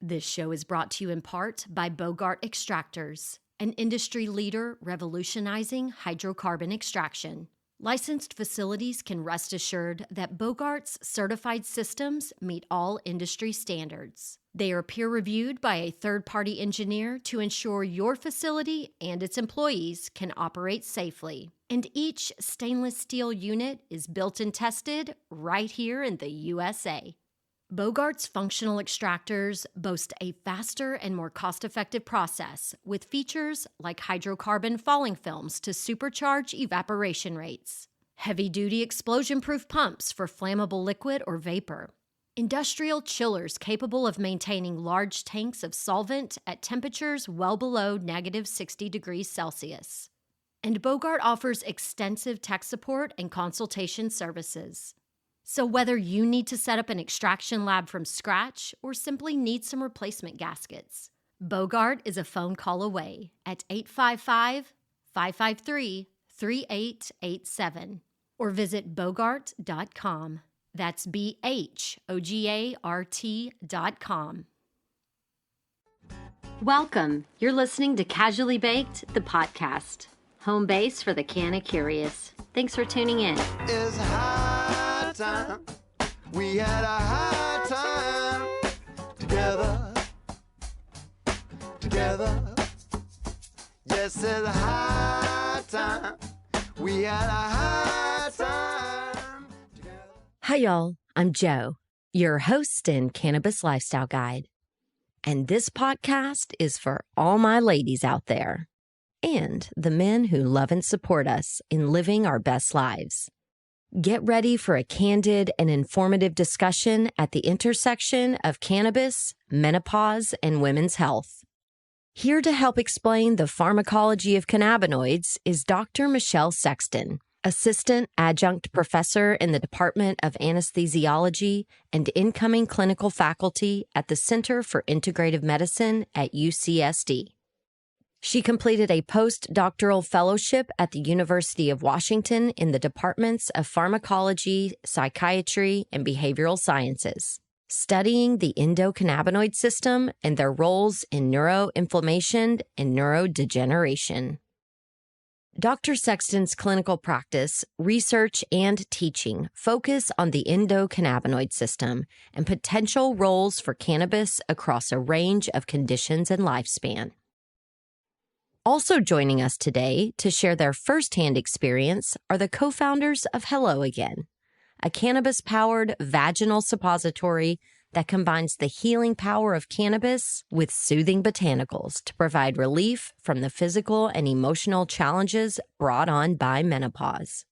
This show is brought to you in part by Bogart Extractors, an industry leader revolutionizing hydrocarbon extraction. Licensed facilities can rest assured that Bogart's certified systems meet all industry standards. They are peer-reviewed by a third-party engineer to ensure your facility and its employees can operate safely. And each stainless steel unit is built and tested right here in the USA. Bogart's functional extractors boast a faster and more cost-effective process with features like hydrocarbon falling films to supercharge evaporation rates, heavy-duty explosion-proof pumps for flammable liquid or vapor, industrial chillers capable of maintaining large tanks of solvent at temperatures well below negative 60 degrees Celsius. And Bogart offers extensive tech support and consultation services. So whether you need to set up an extraction lab from scratch or simply need some replacement gaskets, Bogart is a phone call away at 855-553-3887 or visit bogart.com. That's BHOGART.com. Welcome. You're listening to Casually Baked, the podcast, home base for the Canna curious. Thanks for tuning in. It's high time. We had a high time together. Yes, it's high time. We had a high time together. Hi, y'all. I'm Jo, your host and cannabis lifestyle guide. And this podcast is for all my ladies out there and the men who love and support us in living our best lives. Get ready for a candid and informative discussion at the intersection of cannabis, menopause, and women's health. Here to help explain the pharmacology of cannabinoids is Dr. Michelle Sexton, Assistant Adjunct Professor in the Department of Anesthesiology and incoming clinical faculty at the Center for Integrative Medicine at UCSD. She completed a postdoctoral fellowship at the University of Washington in the departments of pharmacology, psychiatry, and behavioral sciences, studying the endocannabinoid system and their roles in neuroinflammation and neurodegeneration. Dr. Sexton's clinical practice, research, and teaching focus on the endocannabinoid system and potential roles for cannabis across a range of conditions and lifespan. Also joining us today to share their firsthand experience are the co-founders of Hello Again, a cannabis-powered vaginal suppository that combines the healing power of cannabis with soothing botanicals to provide relief from the physical and emotional challenges brought on by menopause.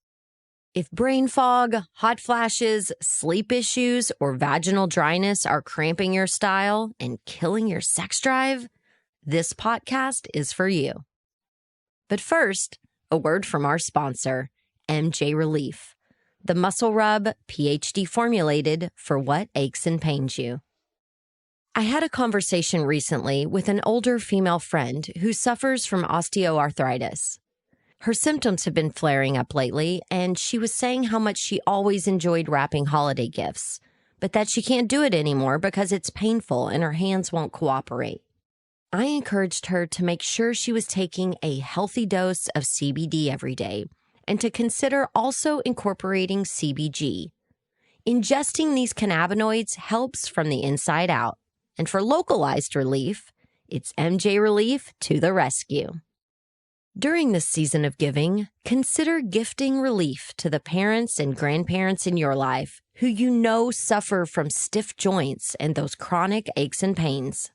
If brain fog, hot flashes, sleep issues, or vaginal dryness are cramping your style and killing your sex drive, this podcast is for you. But first, a word from our sponsor, MJ Relief, the muscle rub PhD formulated for what aches and pains you. I had a conversation recently with an older female friend who suffers from osteoarthritis. Her symptoms have been flaring up lately, and she was saying how much she always enjoyed wrapping holiday gifts, but that she can't do it anymore because it's painful and her hands won't cooperate. I encouraged her to make sure she was taking a healthy dose of CBD every day and to consider also incorporating CBG. Ingesting these cannabinoids helps from the inside out. And for localized relief, it's MJ Relief to the rescue. During this season of giving, consider gifting relief to the parents and grandparents in your life who you know suffer from stiff joints and those chronic aches and pains.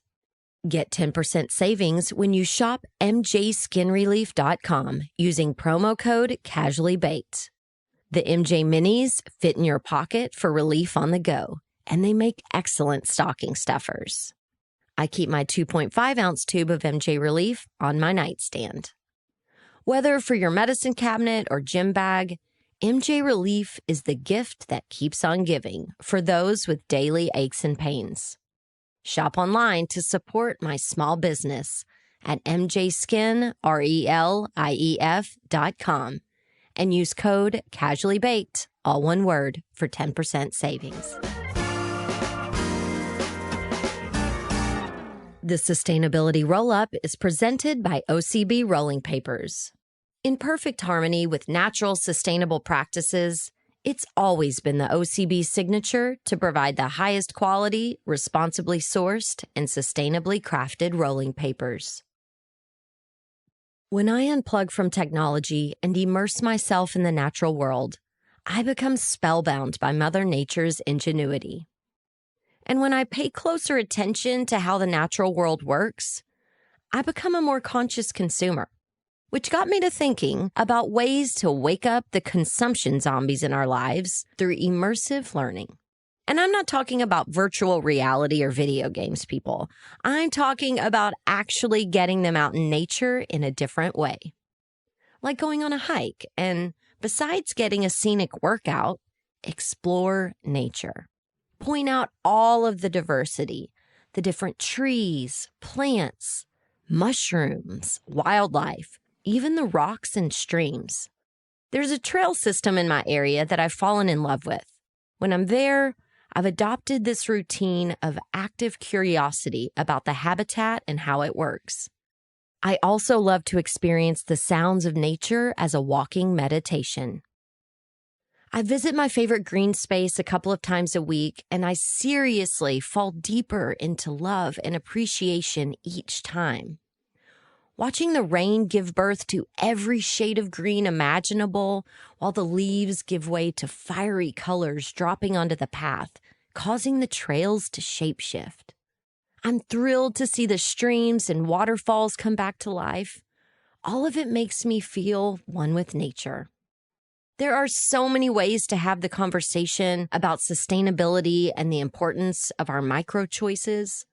Get 10% savings when you shop mjskinrelief.com using promo code CasuallyBaked. The MJ Minis fit in your pocket for relief on the go, and they make excellent stocking stuffers. I keep my 2.5-ounce tube of MJ Relief on my nightstand. Whether for your medicine cabinet or gym bag, MJ Relief is the gift that keeps on giving for those with daily aches and pains. Shop online to support my small business at mjskinrelief.com and use code CasuallyBaked, all one word, for 10% savings. The Sustainability Roll-Up is presented by OCB Rolling Papers. In perfect harmony with natural, sustainable practices, it's always been the OCB signature to provide the highest quality, responsibly sourced, and sustainably crafted rolling papers. When I unplug from technology and immerse myself in the natural world, I become spellbound by Mother Nature's ingenuity. And when I pay closer attention to how the natural world works, I become a more conscious consumer, which got me to thinking about ways to wake up the consumption zombies in our lives through immersive learning. And I'm not talking about virtual reality or video games, people. I'm talking about actually getting them out in nature in a different way. Like going on a hike and, besides getting a scenic workout, explore nature. Point out all of the diversity, the different trees, plants, mushrooms, wildlife, even the rocks and streams. There's a trail system in my area that I've fallen in love with. When I'm there, I've adopted this routine of active curiosity about the habitat and how it works. I also love to experience the sounds of nature as a walking meditation. I visit my favorite green space a couple of times a week, and I seriously fall deeper into love and appreciation each time. Watching the rain give birth to every shade of green imaginable, while the leaves give way to fiery colors dropping onto the path, causing the trails to shapeshift. I'm thrilled to see the streams and waterfalls come back to life. All of it makes me feel one with nature. There are so many ways to have the conversation about sustainability and the importance of our micro choices.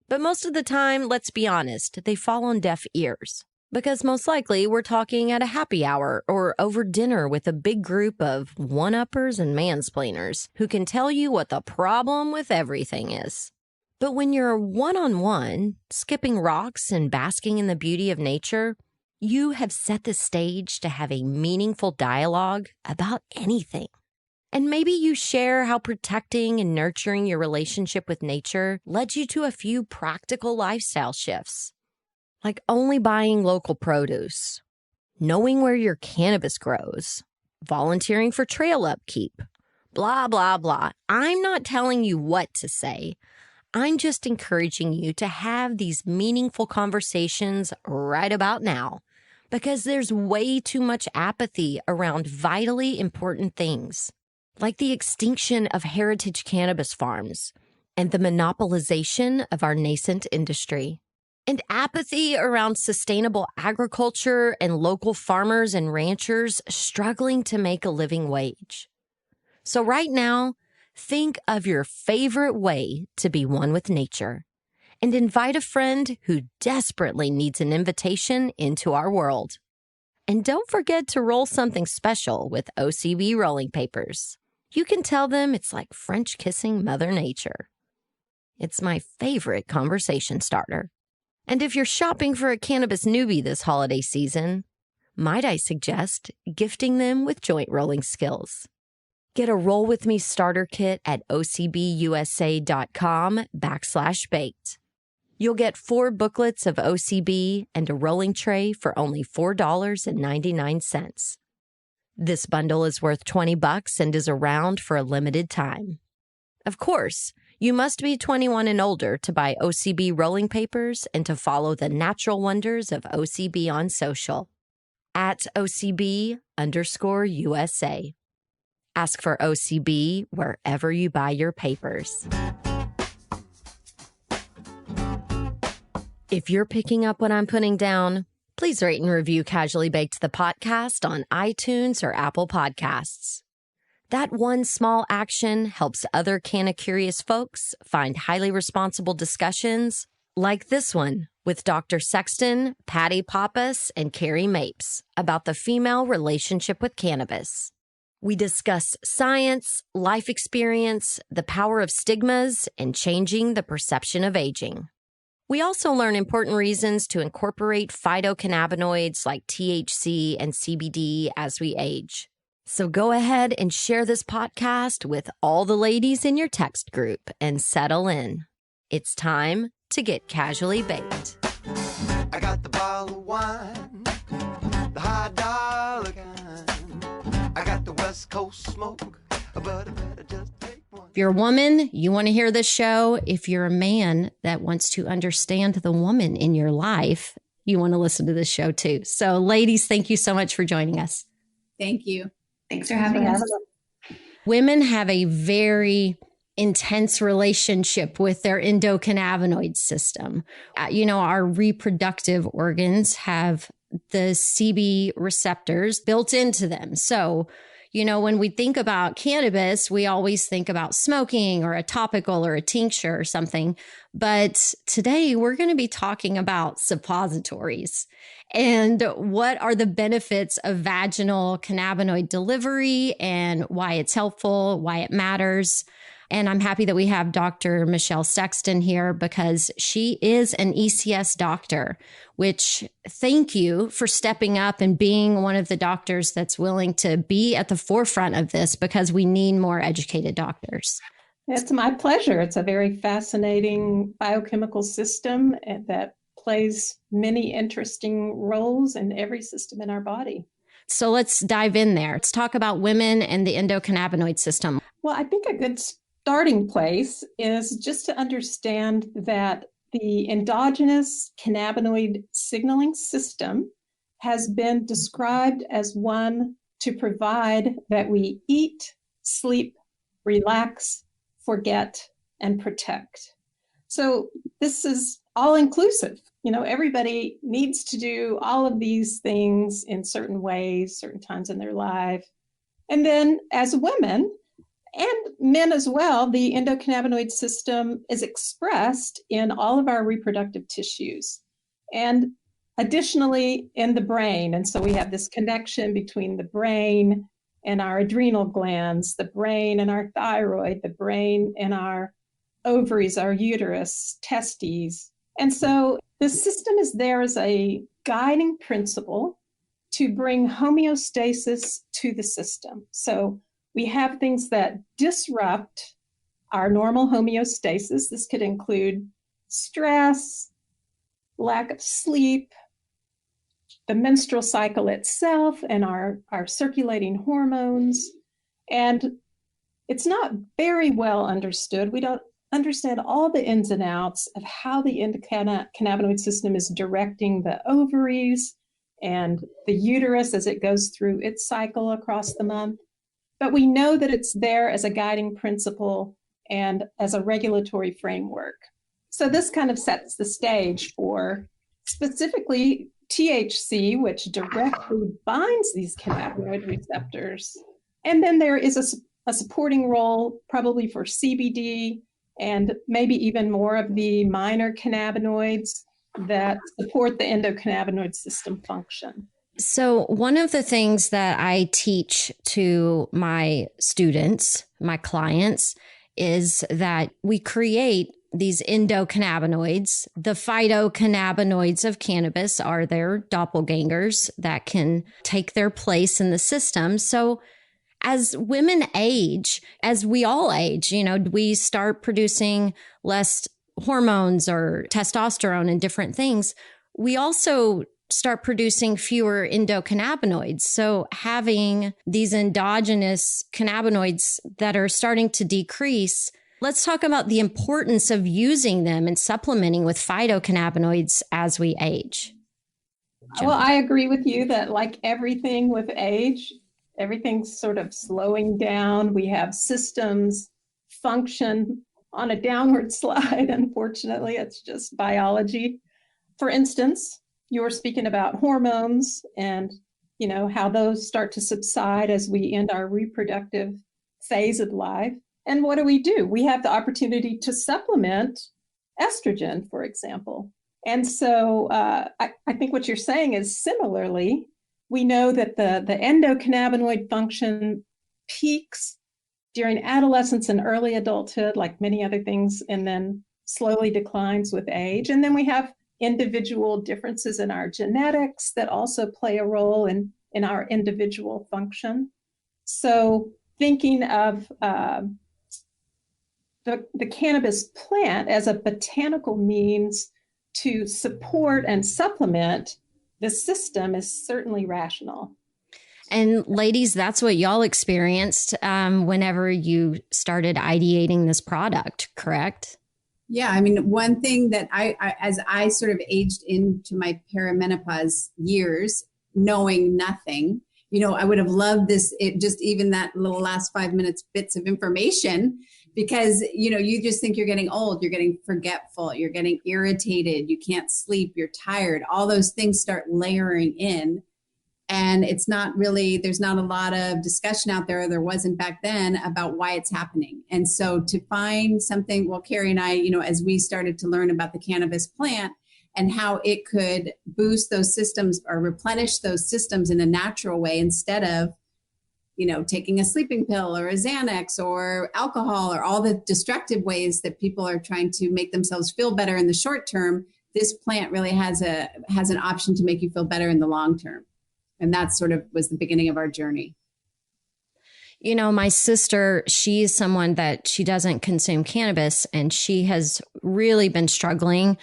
But most of the time, let's be honest, they fall on deaf ears. Because most likely we're talking at a happy hour or over dinner with a big group of one-uppers and mansplainers who can tell you what the problem with everything is. But when you're one-on-one, skipping rocks and basking in the beauty of nature, you have set the stage to have a meaningful dialogue about anything. And maybe you share how protecting and nurturing your relationship with nature led you to a few practical lifestyle shifts, like only buying local produce, knowing where your cannabis grows, volunteering for trail upkeep, blah, blah, blah. I'm not telling you what to say. I'm just encouraging you to have these meaningful conversations right about now, because there's way too much apathy around vitally important things, like the extinction of heritage cannabis farms and the monopolization of our nascent industry, and apathy around sustainable agriculture and local farmers and ranchers struggling to make a living wage. So right now, think of your favorite way to be one with nature and invite a friend who desperately needs an invitation into our world. And don't forget to roll something special with OCB rolling papers. You can tell them it's like French kissing Mother Nature. It's my favorite conversation starter. And if you're shopping for a cannabis newbie this holiday season, might I suggest gifting them with joint rolling skills? Get a Roll With Me starter kit at ocbusa.com/baked. You'll get 4 booklets of OCB and a rolling tray for only $4.99. This bundle is worth $20 and is around for a limited time. Of course, you must be 21 and older to buy OCB rolling papers and to follow the natural wonders of OCB on social at OCB_USA. Ask for OCB wherever you buy your papers. If you're picking up what I'm putting down, please rate and review Casually Baked the podcast on iTunes or Apple Podcasts. That one small action helps other Canna-curious folks find highly responsible discussions like this one with Dr. Sexton, Patty Pappas, and Carrie Mapes about the female relationship with cannabis. We discuss science, life experience, the power of stigmas, and changing the perception of aging. We also learn important reasons to incorporate phytocannabinoids like THC and CBD as we age. So go ahead and share this podcast with all the ladies in your text group and settle in. It's time to get casually baked. I got the bottle of wine, the high dollar kind. I got the West Coast smoke, but I better just take one. If you're a woman, you want to hear this show. If you're a man that wants to understand the woman in your life, you want to listen to this show too. So ladies, thank you so much for joining us. Thank you. Thanks for having us. Women have a very intense relationship with their endocannabinoid system. Our reproductive organs have the CB receptors built into them. So, when we think about cannabis, we always think about smoking or a topical or a tincture or something. But today we're going to be talking about suppositories and what are the benefits of vaginal cannabinoid delivery and why it's helpful, why it matters. And I'm happy that we have Dr. Michelle Sexton here because she is an ECS doctor, which thank you for stepping up and being one of the doctors that's willing to be at the forefront of this because we need more educated doctors. It's my pleasure. It's a very fascinating biochemical system that plays many interesting roles in every system in our body. So let's dive in there. Let's talk about women and the endocannabinoid system. Well, I think a good starting place is just to understand that the endogenous cannabinoid signaling system has been described as one to provide that we eat, sleep, relax, forget, and protect. So this is all inclusive. Everybody needs to do all of these things in certain ways, certain times in their life. And then as women, and men as well, the endocannabinoid system is expressed in all of our reproductive tissues and additionally in the brain. And so we have this connection between the brain and our adrenal glands, the brain and our thyroid, the brain and our ovaries, our uterus, testes. And so the system is there as a guiding principle to bring homeostasis to the system. So we have things that disrupt our normal homeostasis. This could include stress, lack of sleep, the menstrual cycle itself, and our circulating hormones. And it's not very well understood. We don't understand all the ins and outs of how the endocannabinoid system is directing the ovaries and the uterus as it goes through its cycle across the month. But we know that it's there as a guiding principle and as a regulatory framework. So this kind of sets the stage for specifically THC, which directly binds these cannabinoid receptors. And then there is a supporting role probably for CBD and maybe even more of the minor cannabinoids that support the endocannabinoid system function. So one of the things that I teach to my students, my clients, is that we create these endocannabinoids. The phytocannabinoids of cannabis are their doppelgangers that can take their place in the system. So as women age, as we all age, we start producing less hormones or testosterone and different things. We also start producing fewer endocannabinoids. So having these endogenous cannabinoids that are starting to decrease, let's talk about the importance of using them and supplementing with phytocannabinoids as we age. Well, I agree with you that like everything with age, everything's sort of slowing down. We have systems function on a downward slide. Unfortunately, it's just biology. For instance, you were speaking about hormones and, how those start to subside as we end our reproductive phase of life. And what do? We have the opportunity to supplement estrogen, for example. And so I think what you're saying is similarly, we know that the endocannabinoid function peaks during adolescence and early adulthood, like many other things, and then slowly declines with age. And then we have individual differences in our genetics that also play a role in our individual function. So thinking of the cannabis plant as a botanical means to support and supplement the system is certainly rational. And ladies, that's what y'all experienced whenever you started ideating this product, correct? Yeah. I mean, one thing that as I sort of aged into my perimenopause years, knowing nothing, I would have loved just even that little last 5 minutes bits of information, because, you just think you're getting old, you're getting forgetful, you're getting irritated, you can't sleep, you're tired, all those things start layering in. And it's not really, there's not a lot of discussion out there, there wasn't back then, about why it's happening. And so to find something, well, Carrie and I, as we started to learn about the cannabis plant and how it could boost those systems or replenish those systems in a natural way, instead of, taking a sleeping pill or a Xanax or alcohol or all the destructive ways that people are trying to make themselves feel better in the short term, this plant really has an option to make you feel better in the long term. And that sort of was the beginning of our journey. My sister, she is someone that she doesn't consume cannabis, and she has really been struggling.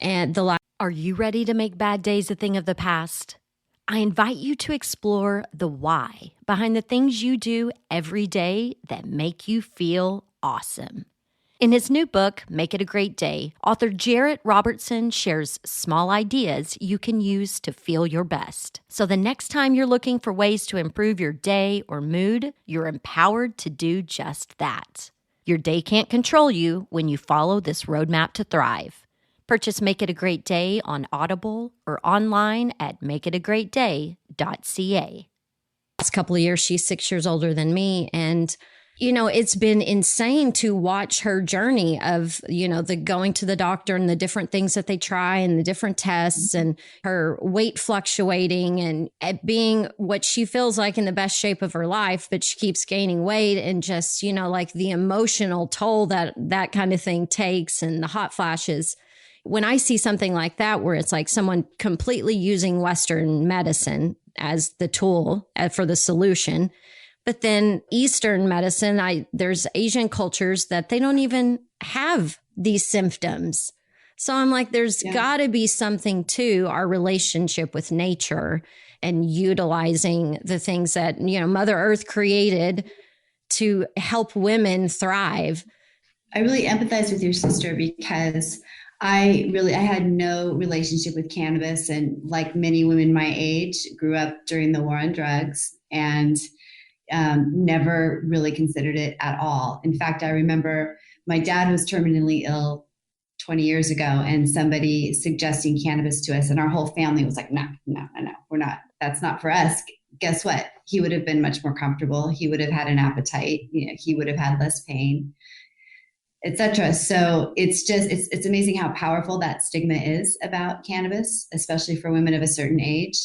And Are you ready to make bad days a thing of the past? I invite you to explore the why behind the things you do every day that make you feel awesome. In his new book, Make It a Great Day, author Jarrett Robertson shares small ideas you can use to feel your best. So the next time you're looking for ways to improve your day or mood, you're empowered to do just that. Your day can't control you when you follow this roadmap to thrive. Purchase Make It a Great Day on Audible or online at makeitagreatday.ca. Last couple of years, she's 6 years older than me, and it's been insane to watch her journey of, the going to the doctor and the different things that they try and the different tests, and her weight fluctuating and being what she feels like in the best shape of her life, but she keeps gaining weight, and just, like the emotional toll that kind of thing takes, and the hot flashes. When I see something like that, where it's like someone completely using Western medicine as the tool for the solution, but then Eastern medicine, there's Asian cultures that they don't even have these symptoms. So I'm like, there's got to be something to our relationship with nature and utilizing the things that, Mother Earth created to help women thrive. I really empathize with your sister, because I had no relationship with cannabis, and like many women my age, grew up during the war on drugs and never really considered it at all. In fact, I remember my dad was terminally ill 20 years ago, and somebody suggesting cannabis to us, and our whole family was like, no, we're not, that's not for us. Guess what? He would have been much more comfortable. He would have had an appetite. He would have had less pain, etc. So it's amazing how powerful that stigma is about cannabis, especially for women of a certain age.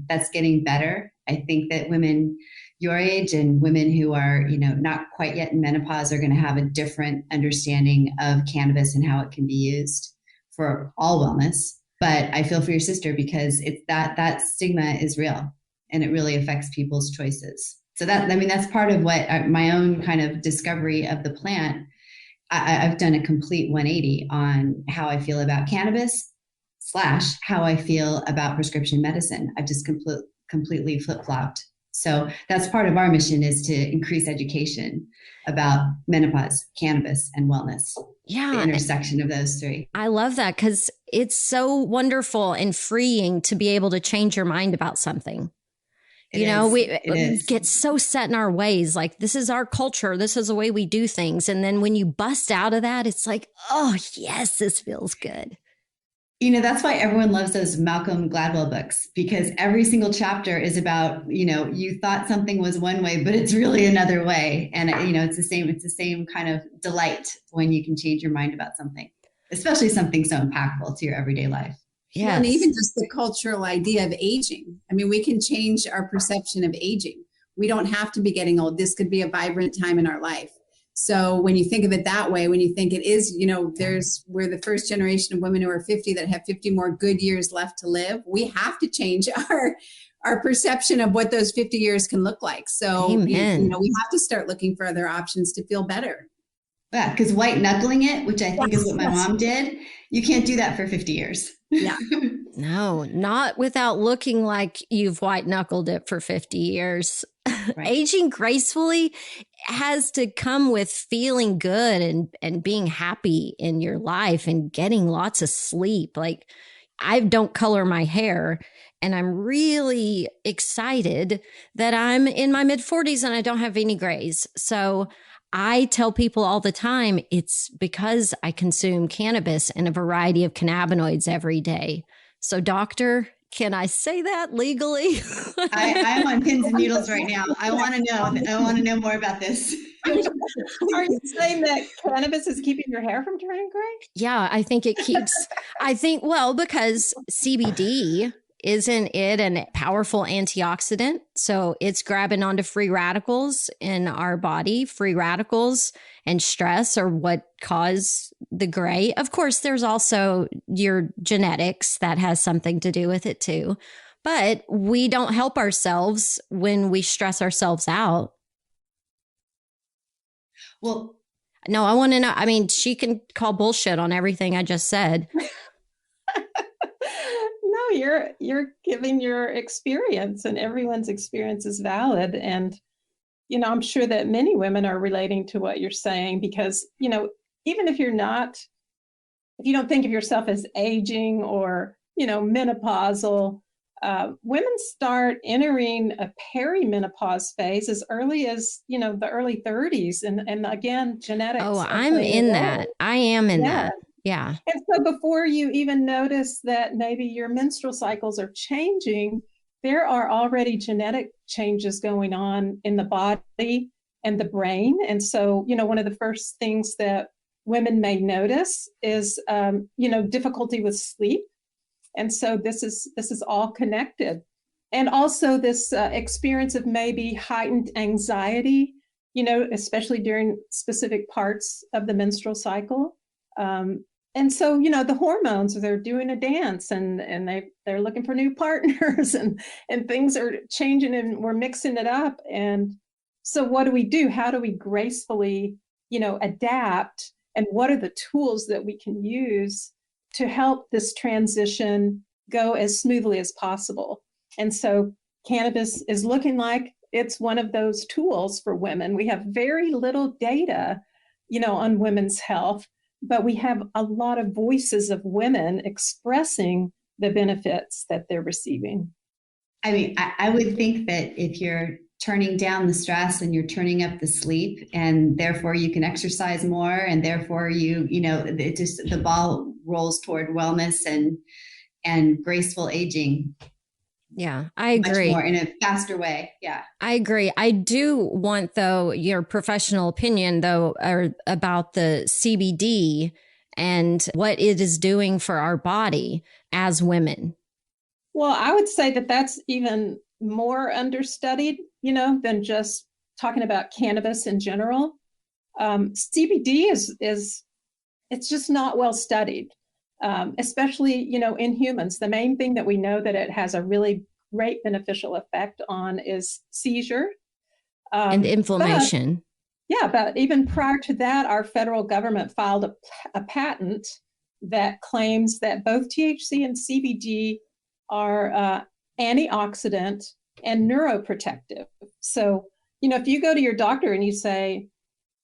That's getting better. I think that women your age and women who are, not quite yet in menopause are going to have a different understanding of cannabis and how it can be used for all wellness. But I feel for your sister, because it's that stigma is real, and it really affects people's choices. So that's part of what my own kind of discovery of the plant. I've done a complete 180 on how I feel about cannabis / how I feel about prescription medicine. I've just completely flip-flopped. So that's part of our mission, is to increase education about menopause, cannabis, and wellness. Yeah. The intersection of those three. I love that, because it's so wonderful and freeing to be able to change your mind about something. We get so set in our ways, like this is our culture, this is the way we do things. And then when you bust out of that, it's like, oh yes, this feels good. That's why everyone loves those Malcolm Gladwell books, because every single chapter is about, you thought something was one way, but it's really another way. And, it's the same kind of delight when you can change your mind about something, especially something so impactful to your everyday life. Yes. Well, and even just the cultural idea of aging. I mean, we can change our perception of aging. We don't have to be getting old. This could be a vibrant time in our life. So when you think of it that way, when you think it is, we're the first generation of women who are 50 that have 50 more good years left to live. We have to change our perception of what those 50 years can look like. So, we have to start looking for other options to feel better. Yeah, because white knuckling it, which I think is what my mom did, you can't do that for 50 years. Yeah. No, not without looking like you've white knuckled it for 50 years. Right. Aging gracefully has to come with feeling good and being happy in your life and getting lots of sleep. Like, I don't color my hair, and I'm really excited that I'm in my mid 40s and I don't have any grays. So I tell people all the time, it's because I consume cannabis and a variety of cannabinoids every day. So, doctor, can I say that legally? I'm on pins and needles right now. I want to know. I want to know more about this. Are you saying that cannabis is keeping your hair from turning gray? Yeah, I think it keeps, well, because CBD isn't it a powerful antioxidant? So it's grabbing onto free radicals in our body. Free radicals and stress are what cause the gray. Of course, there's also your genetics that has something to do with it too. But we don't help ourselves when we stress ourselves out. Well, no, I want to know. I mean, she can call bullshit on everything I just said. No, you're giving your experience, and everyone's experience is valid. And, I'm sure that many women are relating to what you're saying because, even if you don't think of yourself as aging or, menopausal, women start entering a perimenopause phase as early as, the early 30s. And again, genetics. Oh, I'm in that. I am in that. Yeah. And so before you even notice that maybe your menstrual cycles are changing, there are already genetic changes going on in the body and the brain. And so, one of the first things that women may notice is, difficulty with sleep. And so this is all connected. And also this experience of maybe heightened anxiety, especially during specific parts of the menstrual cycle. And so, the hormones, they're doing a dance and they're looking for new partners and things are changing and we're mixing it up. And so what do we do? How do we gracefully, adapt? And what are the tools that we can use to help this transition go as smoothly as possible? And so cannabis is looking like it's one of those tools for women. We have very little data, on women's health, but we have a lot of voices of women expressing the benefits that they're receiving. I mean, I would think that if you're turning down the stress and you're turning up the sleep and therefore you can exercise more and therefore the ball rolls toward wellness and graceful aging. Yeah, I agree. Much more in a faster way. Yeah, I agree. I do want, though, your professional opinion, though, about the CBD and what it is doing for our body as women. Well, I would say that that's even more understudied, than just talking about cannabis in general. CBD is it's just not well studied. Especially, in humans. The main thing that we know that it has a really great beneficial effect on is seizure. And inflammation. But even prior to that, our federal government filed a patent that claims that both THC and CBD are antioxidant and neuroprotective. So, if you go to your doctor and you say,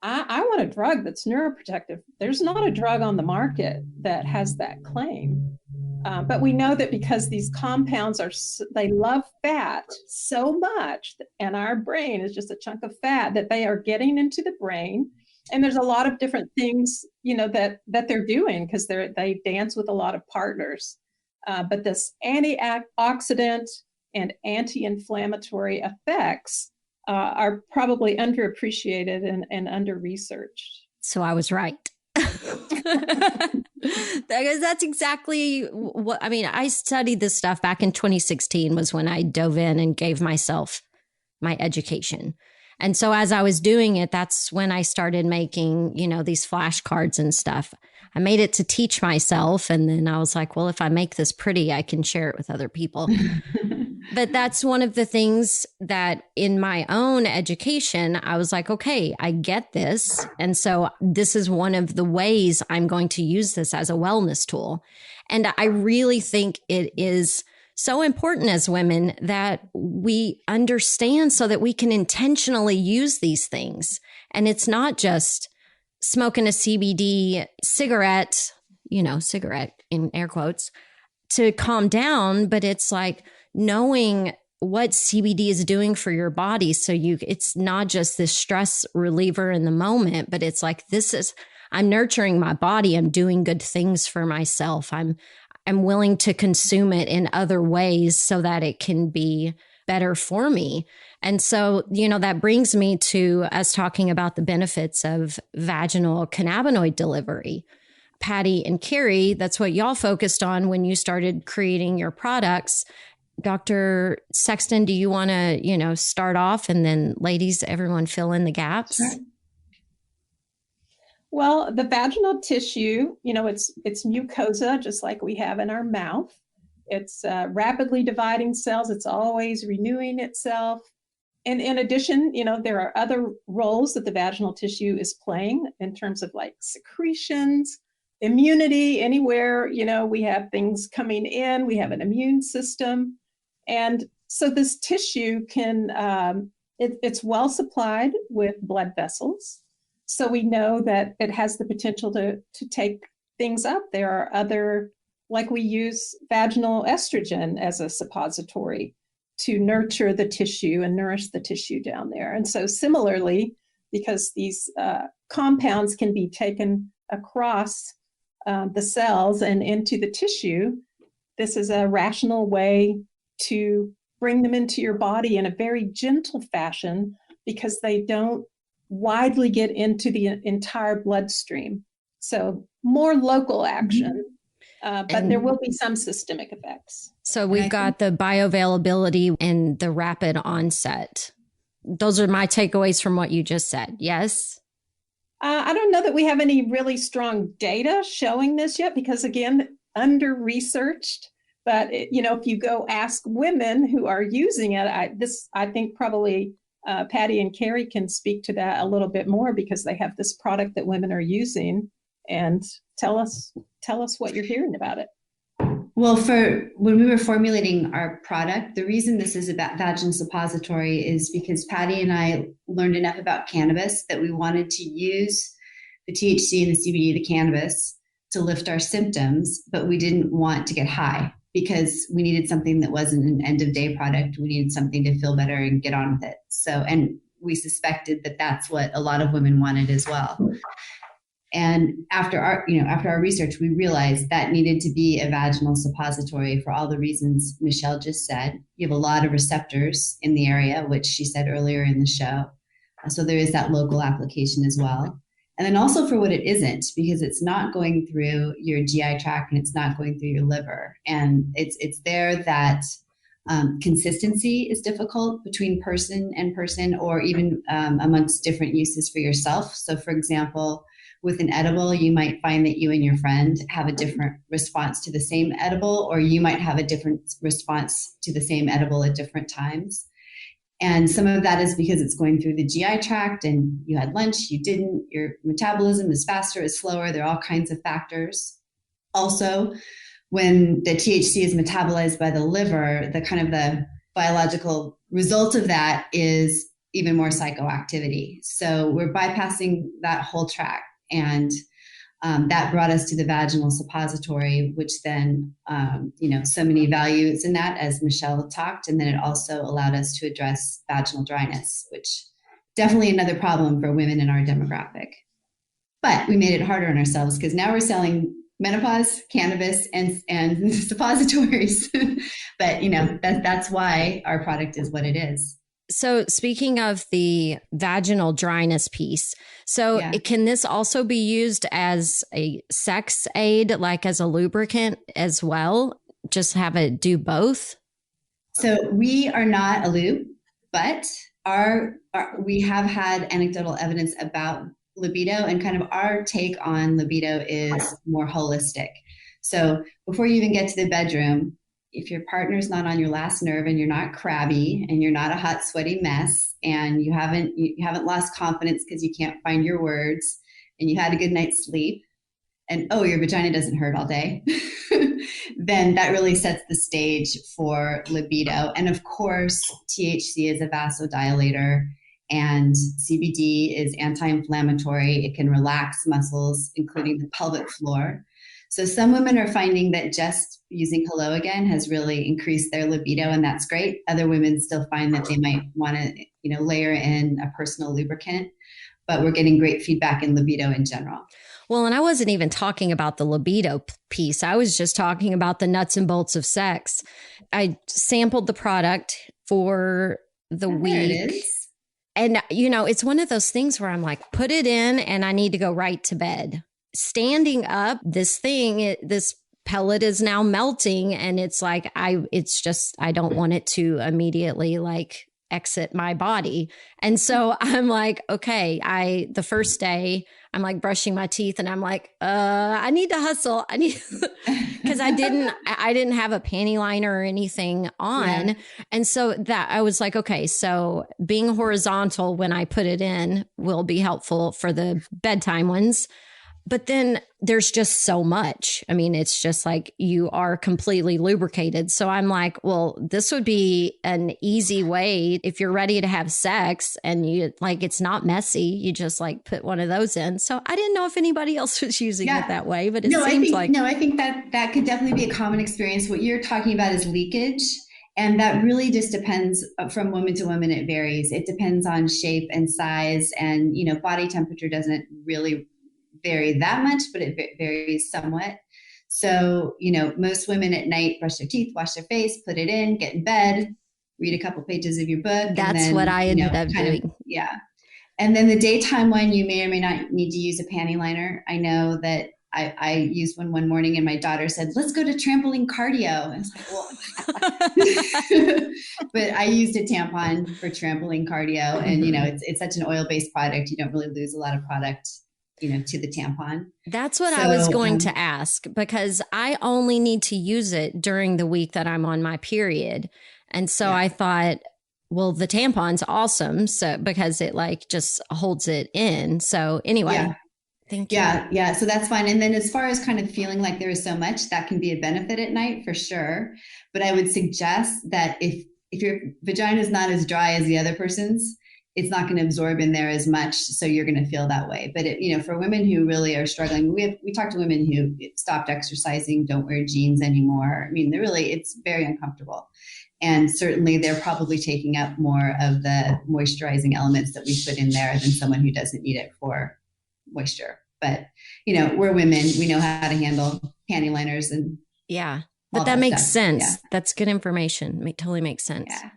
I want a drug that's neuroprotective, there's not a drug on the market that has that claim. But we know that because these compounds they love fat so much, and our brain is just a chunk of fat, that they are getting into the brain. And there's a lot of different things, that they're doing because they dance with a lot of partners. But this antioxidant and anti-inflammatory effects are probably underappreciated and under-researched. So I was right. That's exactly what, I studied this stuff back in 2016 was when I dove in and gave myself my education. And so as I was doing it, that's when I started making, these flashcards and stuff. I made it to teach myself. And then I was like, well, if I make this pretty, I can share it with other people. But that's one of the things that in my own education, I was like, okay, I get this. And so this is one of the ways I'm going to use this as a wellness tool. And I really think it is so important as women that we understand so that we can intentionally use these things. And it's not just smoking a CBD cigarette, cigarette in air quotes, to calm down, but it's like knowing what CBD is doing for your body. So it's not just this stress reliever in the moment, but it's like, I'm nurturing my body. I'm doing good things for myself. I'm willing to consume it in other ways so that it can be better for me. And so, that brings me to us talking about the benefits of vaginal cannabinoid delivery. Patty and Carrie, that's what y'all focused on when you started creating your products. Dr. Sexton, do you want to, start off, and then ladies, everyone fill in the gaps? Sure. Well, the vaginal tissue, it's mucosa, just like we have in our mouth. It's rapidly dividing cells. It's always renewing itself. And in addition, there are other roles that the vaginal tissue is playing in terms of like secretions, immunity. Anywhere, we have things coming in, we have an immune system. And so this tissue it's well supplied with blood vessels. So we know that it has the potential to take things up. There are other, like we use vaginal estrogen as a suppository to nurture the tissue and nourish the tissue down there. And so similarly, because these compounds can be taken across the cells and into the tissue, this is a rational way to bring them into your body in a very gentle fashion, because they don't widely get into the entire bloodstream. So more local action, but there will be some systemic effects. So we've got the bioavailability and the rapid onset. Those are my takeaways from what you just said. Yes? I don't know that we have any really strong data showing this yet, because again, under-researched. But if you go ask women who are using it, I think probably Patty and Carrie can speak to that a little bit more, because they have this product that women are using. And tell us what you're hearing about it. Well, when we were formulating our product, the reason this is about vaginal suppository is because Patty and I learned enough about cannabis that we wanted to use the THC and the CBD, the cannabis, to lift our symptoms, but we didn't want to get high, because we needed something that wasn't an end of day product. We needed something to feel better and get on with it. So, and we suspected that that's what a lot of women wanted as well. And after our research, we realized that needed to be a vaginal suppository for all the reasons Michelle just said. You have a lot of receptors in the area, which she said earlier in the show. So there is that local application as well. And then also for what it isn't, because it's not going through your GI tract and it's not going through your liver. And it's there that consistency is difficult between person and person, or even amongst different uses for yourself. So for example, with an edible, you might find that you and your friend have a different response to the same edible, or you might have a different response to the same edible at different times. And some of that is because it's going through the GI tract and you had lunch, you didn't, your metabolism is faster, is slower. There are all kinds of factors. Also, when the THC is metabolized by the liver, the biological result of that is even more psychoactivity. So we're bypassing that whole tract. And that brought us to the vaginal suppository, which then, so many values in that, as Michelle talked. And then it also allowed us to address vaginal dryness, which definitely another problem for women in our demographic. But we made it harder on ourselves, because now we're selling menopause, cannabis, and suppositories. But, that's why our product is what it is. So speaking of the vaginal dryness piece, can this also be used as a sex aid, like as a lubricant as well? Just have it do both? So we are not a lube, but we have had anecdotal evidence about libido, and kind of our take on libido is more holistic. So before you even get to the bedroom, if your partner's not on your last nerve and you're not crabby and you're not a hot, sweaty mess and you haven't lost confidence because you can't find your words and you had a good night's sleep and, oh, your vagina doesn't hurt all day, then that really sets the stage for libido. And of course, THC is a vasodilator and CBD is anti-inflammatory. It can relax muscles, including the pelvic floor. So some women are finding that just using Hello Again has really increased their libido, and that's great. Other women still find that they might want to, layer in a personal lubricant, but we're getting great feedback in libido in general. Well, and I wasn't even talking about the libido piece. I was just talking about the nuts and bolts of sex. I sampled the product for the week. There it is. And, it's one of those things where I'm like, put it in and I need to go right to bed. Standing up, this pellet is now melting. And it's like, I don't want it to immediately exit my body. And so I'm like, okay, the first day I'm like brushing my teeth and I'm like, I need to hustle. Because I didn't have a panty liner or anything on. Yeah. And so that I was like, okay, so being horizontal when I put it in will be helpful for the bedtime ones. But then there's just so much. I mean, it's just like you are completely lubricated. So I'm like, well, this would be an easy way if you're ready to have sex and you it's not messy. You just put one of those in. So I didn't know if anybody else was using it that way, but I think that could definitely be a common experience. What you're talking about is leakage. And that really just depends from woman to woman. It varies. It depends on shape and size and, body temperature doesn't really vary that much, but it varies somewhat. So, most women at night brush their teeth, wash their face, put it in, get in bed, read a couple pages of your book. That's what I ended up doing. Yeah. And then the daytime one, you may or may not need to use a panty liner. I know that I used one morning and my daughter said, let's go to trampoline cardio. And I was like, well, but I used a tampon for trampoline cardio. And, it's such an oil-based product. You don't really lose a lot of product to the tampon. That's what I was going to ask, because I only need to use it during the week that I'm on my period. And so I thought, well, the tampon's awesome. So because it just holds it in. So anyway, thank you. Yeah. So that's fine. And then as far as kind of feeling like there is so much, that can be a benefit at night for sure. But I would suggest that if your vagina is not as dry as the other person's, it's not going to absorb in there as much. So you're going to feel that way. But for women who really are struggling, we talk to women who stopped exercising, don't wear jeans anymore. I mean, it's very uncomfortable. And certainly they're probably taking up more of the moisturizing elements that we put in there than someone who doesn't need it for moisture. But, we're women, we know how to handle panty liners and but that makes sense. Yeah. That's good information. It totally makes sense. Yeah.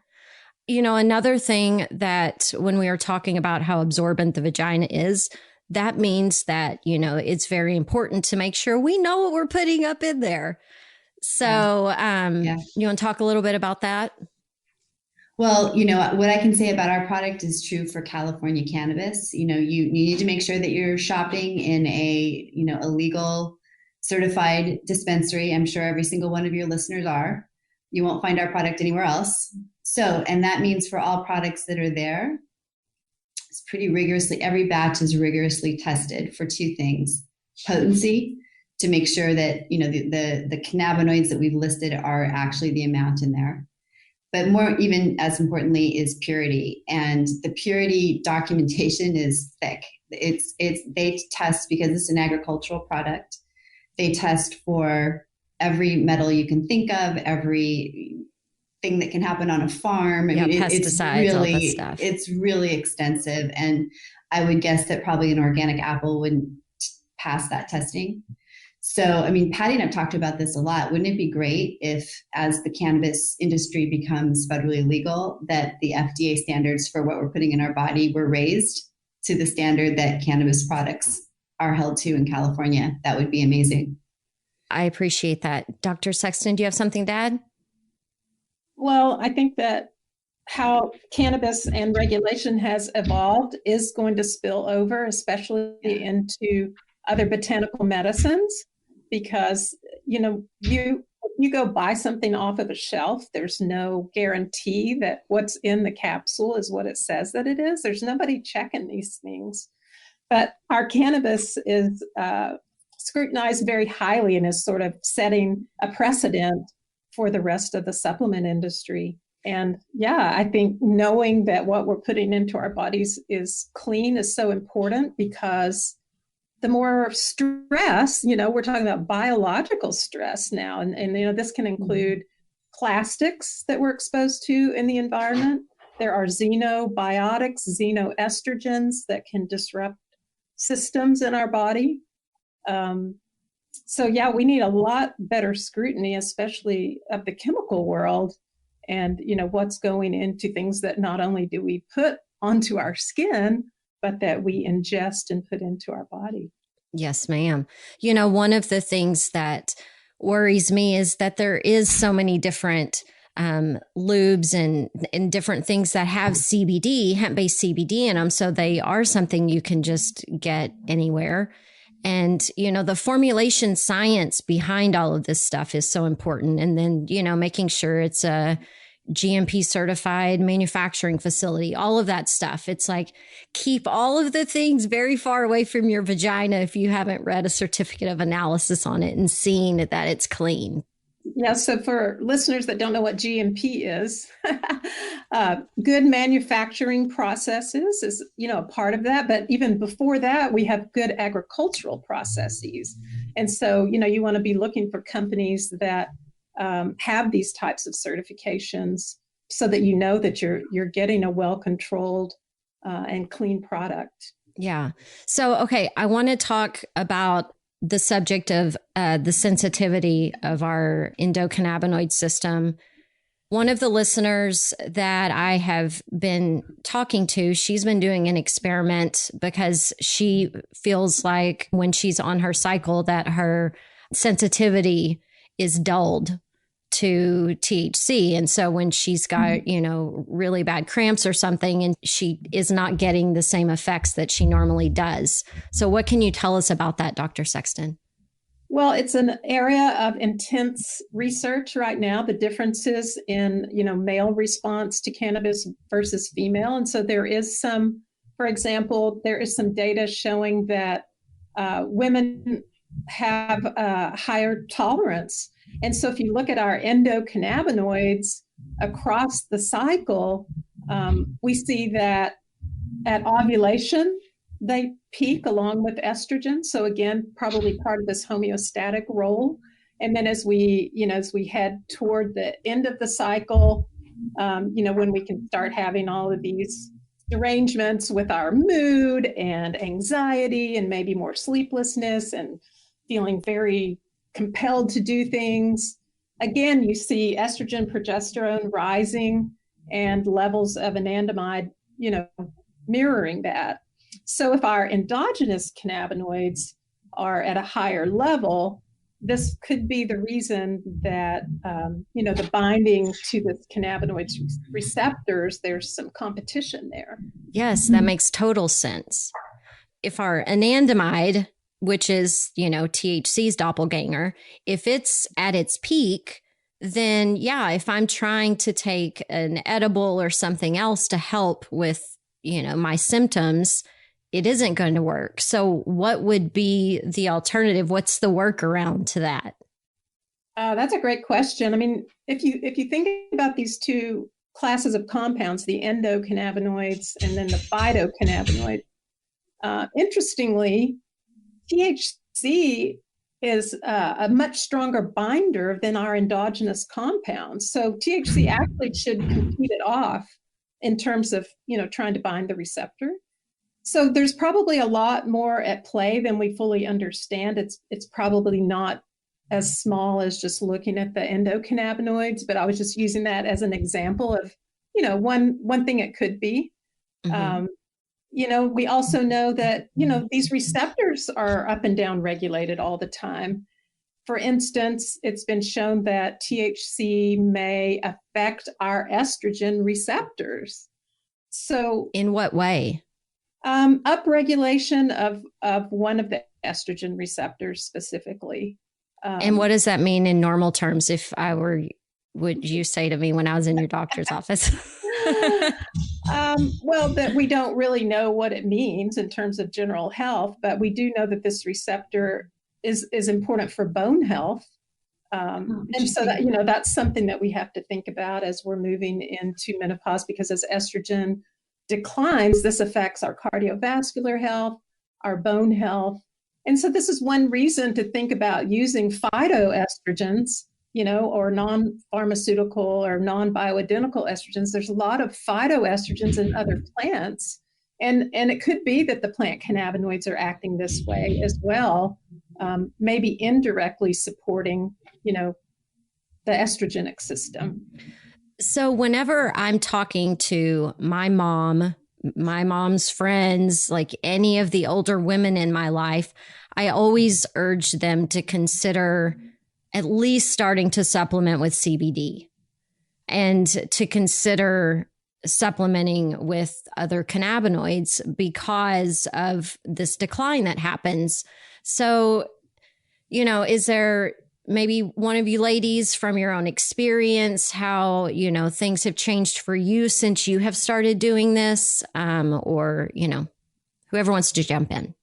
Another thing that when we are talking about how absorbent the vagina is, that means that, it's very important to make sure we know what we're putting up in there. So you want to talk a little bit about that? Well, what I can say about our product is true for California cannabis. You need to make sure that you're shopping in a legal certified dispensary. I'm sure every single one of your listeners are. You won't find our product anywhere else. So, and that means for all products that are there, it's pretty rigorously, every batch is rigorously tested for two things: potency, to make sure that, the cannabinoids that we've listed are actually the amount in there. But more, even as importantly, is purity. And the purity documentation is thick. They test, because it's an agricultural product, they test for every metal you can think of, every thing that can happen on a farm. Pesticides, all that stuff. It's really extensive. And I would guess that probably an organic apple wouldn't pass that testing. So, Patty and I've talked about this a lot. Wouldn't it be great if, as the cannabis industry becomes federally legal, that the FDA standards for what we're putting in our body were raised to the standard that cannabis products are held to in California? That would be amazing. I appreciate that. Dr. Sexton, do you have something to add? Well, I think that how cannabis and regulation has evolved is going to spill over, especially into other botanical medicines, because, you you go buy something off of a shelf, there's no guarantee that what's in the capsule is what it says that it is. There's nobody checking these things. But our cannabis is scrutinized very highly and is sort of setting a precedent for the rest of the supplement industry. And yeah, I think knowing that what we're putting into our bodies is clean is so important, because the more stress, we're talking about biological stress now. And this can include plastics that we're exposed to in the environment. There are xenobiotics, xenoestrogens that can disrupt systems in our body. So yeah, we need a lot better scrutiny, especially of the chemical world, and what's going into things that not only do we put onto our skin, but that we ingest and put into our body. Yes, ma'am. One of the things that worries me is that there is so many different lubes and different things that have CBD, hemp-based CBD in them. So they are something you can just get anywhere. And, the formulation science behind all of this stuff is so important. And then, making sure it's a GMP certified manufacturing facility, all of that stuff. It's like, keep all of the things very far away from your vagina if you haven't read a certificate of analysis on it and seen that it's clean. Yeah. So for listeners that don't know what GMP is, good manufacturing processes is, a part of that. But even before that, we have good agricultural processes. And so, you want to be looking for companies that have these types of certifications so that that you're getting a well-controlled and clean product. Yeah. So, okay, I want to talk about the subject of the sensitivity of our endocannabinoid system. One of the listeners that I have been talking to, she's been doing an experiment because she feels like when she's on her cycle that her sensitivity is dulled to THC. And so when she's got, really bad cramps or something, and she is not getting the same effects that she normally does. So what can you tell us about that, Dr. Sexton? Well, it's an area of intense research right now, the differences in, male response to cannabis versus female. And so there is some, for example, there is some data showing that women have a higher tolerance. And so if you look at our endocannabinoids across the cycle, we see that at ovulation, they peak along with estrogen. So again, probably part of this homeostatic role. And then as we head toward the end of the cycle, when we can start having all of these derangements with our mood and anxiety and maybe more sleeplessness and feeling very compelled to do things. Again, you see estrogen, progesterone rising and levels of anandamide, mirroring that. So if our endogenous cannabinoids are at a higher level, this could be the reason that, the binding to the cannabinoid receptors, there's some competition there. Yes, that makes total sense. If our anandamide, which is, THC's doppelganger, if it's at its peak, then yeah, if I'm trying to take an edible or something else to help with, my symptoms, it isn't going to work. So what would be the alternative? What's the workaround to that? That's a great question. I mean, if you think about these two classes of compounds, the endocannabinoids and then the phytocannabinoid, interestingly, THC is a much stronger binder than our endogenous compounds. So THC actually should compete it off in terms of, trying to bind the receptor. So there's probably a lot more at play than we fully understand. It's probably not as small as just looking at the endocannabinoids, but I was just using that as an example of, one thing it could be. Mm-hmm. We also know that, these receptors are up and down regulated all the time. For instance, it's been shown that THC may affect our estrogen receptors. So in what way? Upregulation of one of the estrogen receptors specifically. And what does that mean in normal terms? If I were, would you say to me when I was in your doctor's office? Well, that we don't really know what it means in terms of general health, but we do know that this receptor is important for bone health. And so that, that's something that we have to think about as we're moving into menopause, because as estrogen declines, this affects our cardiovascular health, our bone health. And so this is one reason to think about using phytoestrogens, or non-pharmaceutical or non-bioidentical estrogens. There's a lot of phytoestrogens in other plants. And it could be that the plant cannabinoids are acting this way as well, maybe indirectly supporting, the estrogenic system. So whenever I'm talking to my mom's friends, like any of the older women in my life, I always urge them to consider at least starting to supplement with CBD and to consider supplementing with other cannabinoids because of this decline that happens. So, is there maybe one of you ladies from your own experience, how, things have changed for you since you have started doing this, or, whoever wants to jump in?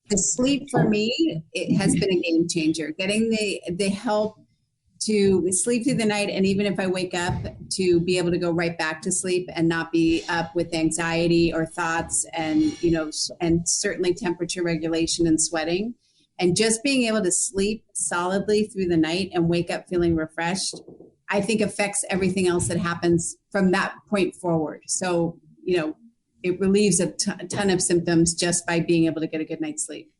The sleep for me, it has been a game changer. Getting the help to sleep through the night, and even if I wake up, to be able to go right back to sleep and not be up with anxiety or thoughts, and and certainly temperature regulation and sweating, and just being able to sleep solidly through the night and wake up feeling refreshed, I think affects everything else that happens from that point forward. So it relieves a ton of symptoms just by being able to get a good night's sleep.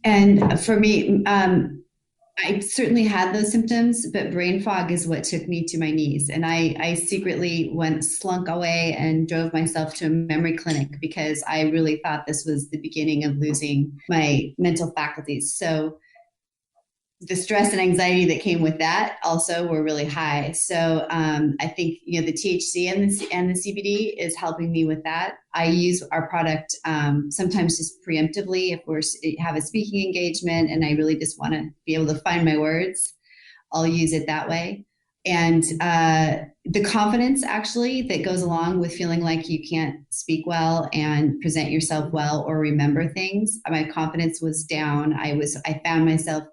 And for me, I certainly had those symptoms, but brain fog is what took me to my knees. And I secretly slunk away and drove myself to a memory clinic because I really thought this was the beginning of losing my mental faculties. So the stress and anxiety that came with that also were really high. So I think, the THC and the CBD is helping me with that. I use our product sometimes just preemptively if we have a speaking engagement and I really just want to be able to find my words, I'll use it that way. And the confidence actually that goes along with feeling like you can't speak well and present yourself well or remember things. My confidence was down. I found myself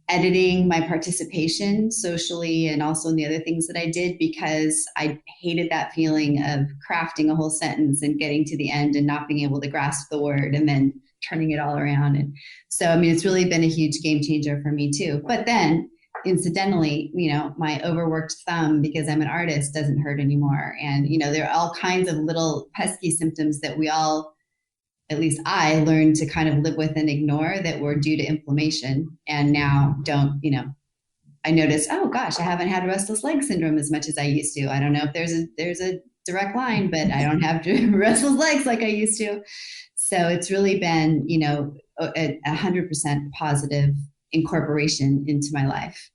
editing my participation socially and also in the other things that I did because I hated that feeling of crafting a whole sentence and getting to the end and not being able to grasp the word and then turning it all around. And so, it's really been a huge game changer for me too. But then incidentally, my overworked thumb because I'm an artist doesn't hurt anymore. And, there are all kinds of little pesky symptoms that we all, at least I learned to kind of live with and ignore that were due to inflammation and now don't, I notice, oh gosh, I haven't had restless leg syndrome as much as I used to. I don't know if there's a direct line, but I don't have restless legs like I used to. So it's really been, 100% positive incorporation into my life.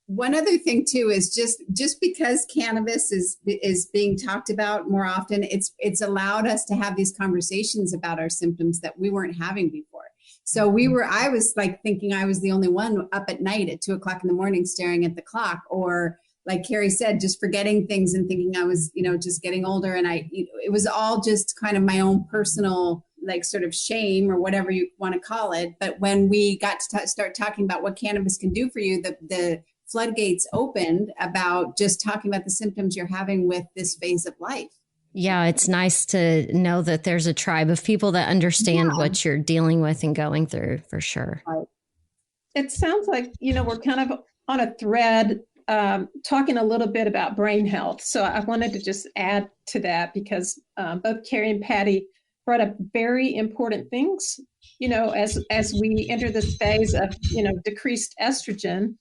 One other thing too is just because cannabis is being talked about more often, it's allowed us to have these conversations about our symptoms that we weren't having before. So I was like thinking I was the only one up at night at 2:00 in the morning staring at the clock, or like Carrie said, just forgetting things and thinking I was, just getting older. And it was all just kind of my own personal like sort of shame or whatever you want to call it. But when we got to start talking about what cannabis can do for you, the floodgates opened about just talking about the symptoms you're having with this phase of life. Yeah, it's nice to know that there's a tribe of people that understand what you're dealing with and going through, for sure. It sounds like, we're kind of on a thread talking a little bit about brain health. So I wanted to just add to that because both Carrie and Patty brought up very important things, as we enter this phase of, decreased estrogen.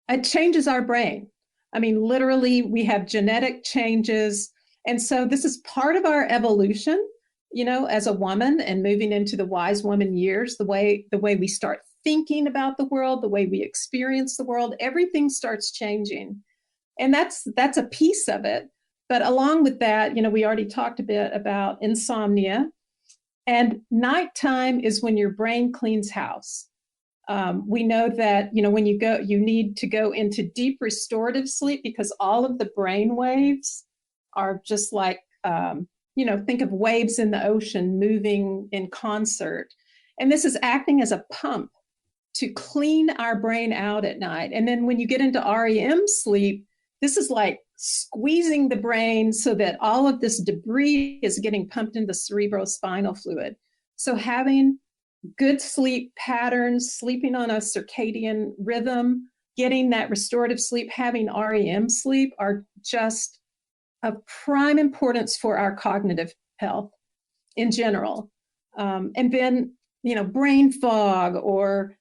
It changes our brain. Literally, we have genetic changes. And so this is part of our evolution, as a woman and moving into the wise woman years, the way we start thinking about the world, the way we experience the world, everything starts changing. And that's a piece of it. But along with that, we already talked a bit about insomnia. And nighttime is when your brain cleans house. We know that, when you need to go into deep restorative sleep because all of the brain waves are just like, think of waves in the ocean moving in concert. And this is acting as a pump to clean our brain out at night. And then when you get into REM sleep, this is like squeezing the brain so that all of this debris is getting pumped into the cerebrospinal fluid. So having good sleep patterns, sleeping on a circadian rhythm, getting that restorative sleep, having REM sleep are just of prime importance for our cognitive health in general. And then, brain fog or,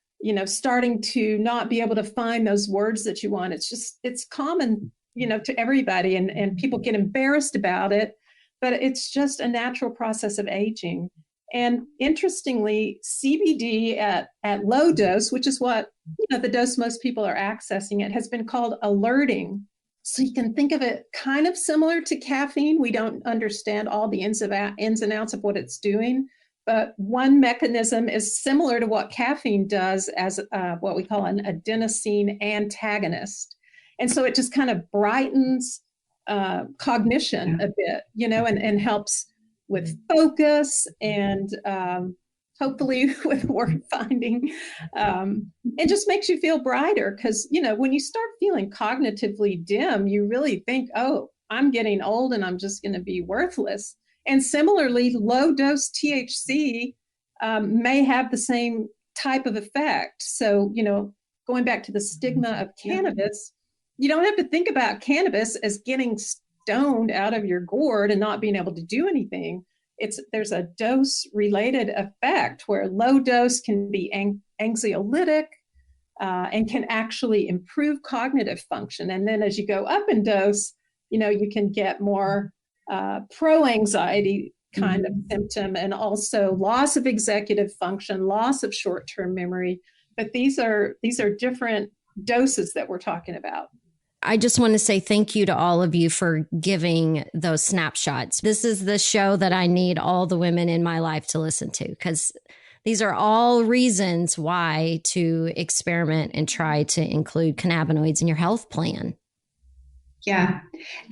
starting to not be able to find those words that you want. It's common, to everybody, and people get embarrassed about it, but it's just a natural process of aging. And interestingly, CBD at low dose, which is what, the dose most people are accessing, it has been called alerting. So you can think of it kind of similar to caffeine. We don't understand all the ins and outs of what it's doing, but one mechanism is similar to what caffeine does as what we call an adenosine antagonist. And so it just kind of brightens cognition a bit, and helps with focus and hopefully with word finding. It just makes you feel brighter because, when you start feeling cognitively dim, you really think, oh, I'm getting old and I'm just going to be worthless. And similarly, low dose THC may have the same type of effect. So, going back to the stigma of cannabis, you don't have to think about cannabis as getting stoned out of your gourd and not being able to do anything. There's a dose related effect where low dose can be anxiolytic and can actually improve cognitive function. And then as you go up in dose, you can get more pro-anxiety kind of symptom and also loss of executive function, loss of short-term memory. But these are different doses that we're talking about. I just want to say thank you to all of you for giving those snapshots. This is the show that I need all the women in my life to listen to because these are all reasons why to experiment and try to include cannabinoids in your health plan. Yeah,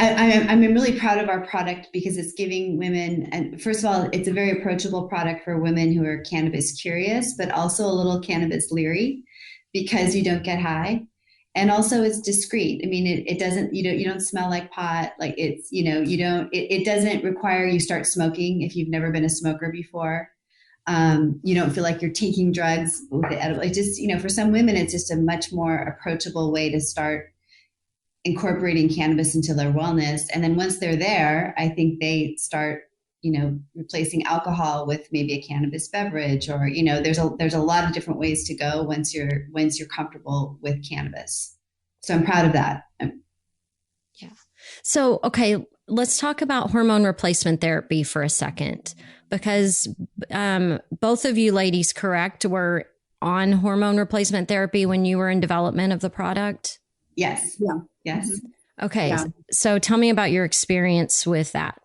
I'm really proud of our product because it's giving women, and first of all, it's a very approachable product for women who are cannabis curious, but also a little cannabis leery because you don't get high. And also it's discreet. I mean, it doesn't, you don't smell like pot. Like it's, it doesn't require you start smoking if you've never been a smoker before. You don't feel like you're taking drugs with the edible. It just, for some women, it's just a much more approachable way to start incorporating cannabis into their wellness. And then once they're there, I think they start, replacing alcohol with maybe a cannabis beverage, or, there's a lot of different ways to go once you're comfortable with cannabis. So I'm proud of that. Yeah. So, okay, let's talk about hormone replacement therapy for a second, because both of you ladies, correct, were on hormone replacement therapy when you were in development of the product? Yes. Yeah. Yes. Okay. Yeah. So tell me about your experience with that.